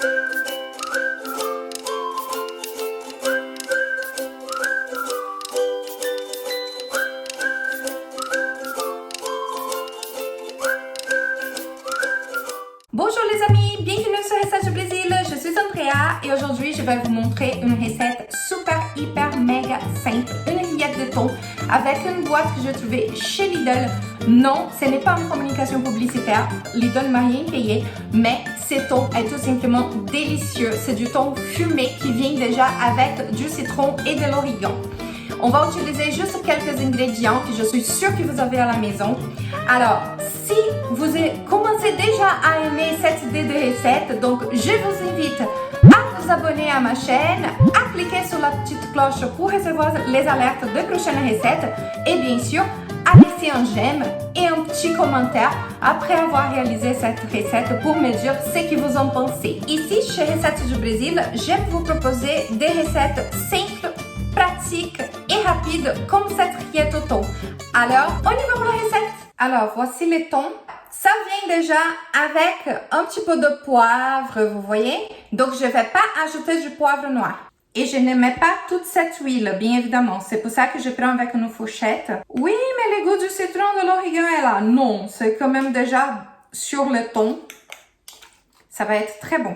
Bonjour les amis, bienvenue sur Recettes du Brésil, je suis Andrea et aujourd'hui je vais vous montrer une recette super hyper méga simple, une rillette de thon avec une boîte que j'ai trouvée chez Lidl. Non, ce n'est pas une communication publicitaire, Lidl m'a rien payé, mais ce thon est tout simplement délicieux. C'est du thon fumé qui vient déjà avec du citron et de l'origan. On va utiliser juste quelques ingrédients que je suis sûre que vous avez à la maison. Alors, si vous commencez déjà à aimer cette idée de recette, donc je vous invite à vous abonner à ma chaîne, à cliquer sur la petite cloche pour recevoir les alertes de prochaines recettes et bien sûr, à laisser un j'aime et un petit commentaire après avoir réalisé cette recette pour me dire ce que vous en pensez. Ici, chez Recettes du Brésil, j'aime vous proposer des recettes simples, pratiques et rapides comme cette rillette au thon. Alors, on y va pour la recette. Alors, voici les thons. Ça vient déjà avec un petit peu de poivre, vous voyez. Donc, je ne vais pas ajouter du poivre noir. Et je ne mets pas toute cette huile, bien évidemment. C'est pour ça que je prends avec une fourchette. Oui, mais le goût du citron de l'origan est là. Non, c'est quand même déjà sur le thon. Ça va être très bon.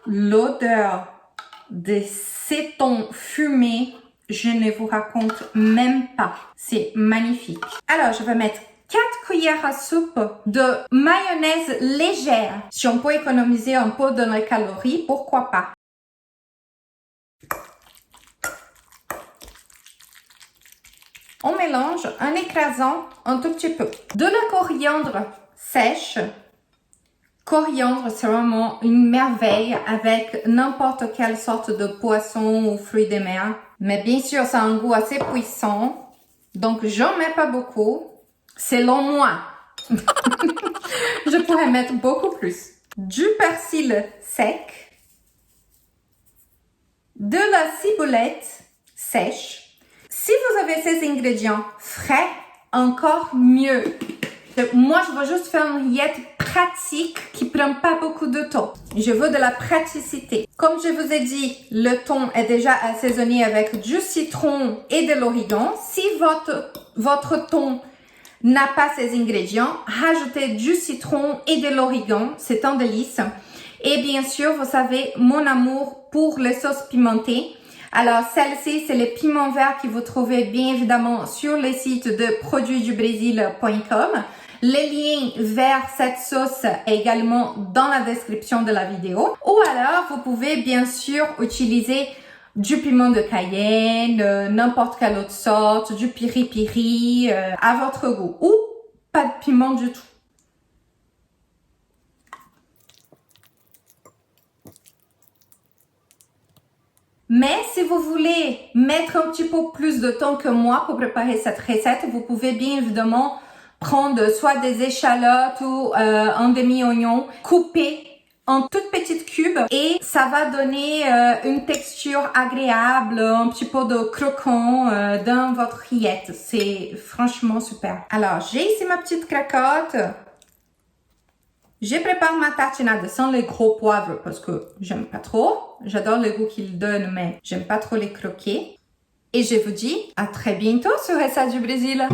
L'odeur de ces thons fumés, je ne vous raconte même pas. C'est magnifique. Alors, je vais mettre 4 cuillères à soupe de mayonnaise légère. Si on peut économiser un peu dans les calories, pourquoi pas? On mélange en écrasant un tout petit peu. De la coriandre sèche. Coriandre, c'est vraiment une merveille avec n'importe quelle sorte de poisson ou fruits de mer. Mais bien sûr, ça a un goût assez puissant. Donc, j'en mets pas beaucoup. Selon moi. Je pourrais mettre beaucoup plus. Du persil sec. De la ciboulette sèche. Si vous avez ces ingrédients frais, encore mieux. Moi, je veux juste faire une rillette pratique qui prend pas beaucoup de temps. Je veux de la praticité. Comme je vous ai dit, le thon est déjà assaisonné avec du citron et de l'origan. Si votre thon n'a pas ces ingrédients, rajoutez du citron et de l'origan. C'est un délice. Et bien sûr, vous savez, mon amour pour les sauces pimentées. Alors, celle-ci, c'est le piment vert que vous trouvez bien évidemment sur le site de produitsdubrésil.com. Le lien vers cette sauce est également dans la description de la vidéo. Ou alors, vous pouvez bien sûr utiliser du piment de Cayenne, n'importe quelle autre sorte, du piri-piri, à votre goût. Ou pas de piment du tout. Mais si vous voulez mettre un petit peu plus de temps que moi pour préparer cette recette, vous pouvez bien évidemment prendre soit des échalotes ou un demi-oignon coupé en toutes petites cubes et ça va donner une texture agréable, un petit peu de croquant dans votre rillette. C'est franchement super. Alors, j'ai ici ma petite cracotte. Je prépare ma tartinade sans les gros poivres parce que j'aime pas trop. J'adore le goût qu'ils donnent, mais j'aime pas trop les croquer. Et je vous dis à très bientôt sur Recettes du Brésil.